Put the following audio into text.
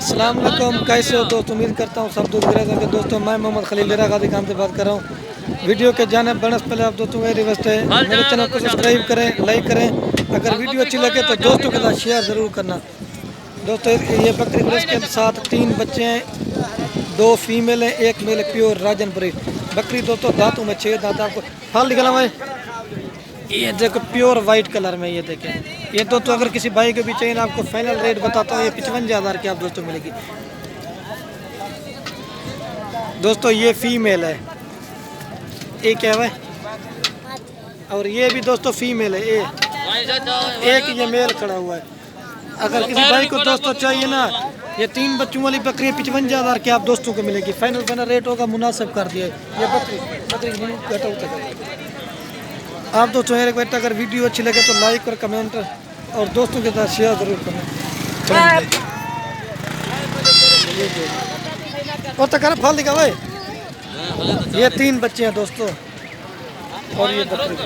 अस्सलाम वालेकुम, कैसे हो दोस्त? उम्मीद करता हूँ सब दोस्त मेरे होंगे। दोस्तों मैं मोहम्मद खलील डेरा गाजी खान से बात कर रहा हूँ। वीडियो के जाने बढ़ने से पहले आप दोस्तों मेरी रिक्वेस्ट है, मेरे चैनल को सब्सक्राइब करें, लाइक करें। अगर वीडियो अच्छी लगे तो दोस्तों के साथ शेयर ज़रूर करना। दोस्तों ये बकरी ब्रिज के साथ 3 बच्चे हैं, 2 फीमेल हैं, 1 मेल है, प्योर राजन ब्रिज बकरी। दोस्तों दांतों में 6 दांत, आपको फल निकला हुआ है। ये देखो प्योर वाइट कलर में, ये देखें। ये दोस्तों अगर किसी भाई को भी चाहिए ना, आपको फाइनल रेट बताता हूँ, ये 55,000 की आप दोस्तों मिलेगी। दोस्तों ये फीमेल है, ये क्या है, और ये भी दोस्तों फीमेल है। ये एक ये मेल खड़ा हुआ है। अगर किसी भाई को दोस्तों चाहिए ना, ये 3 बच्चों वाली बकरी 55,000 की आप दोस्तों को मिलेगी। फाइनल रेट होगा, मुनासिब कर दिया है। ये बकरी घटा उतर आप दोस्तों मेरे बेटा, अगर वीडियो अच्छी लगे तो लाइक और कमेंट और दोस्तों के साथ शेयर जरूर करना। और तो कर फल दिखा भाई, ये 3 बच्चे हैं दोस्तों, और ये बकरी।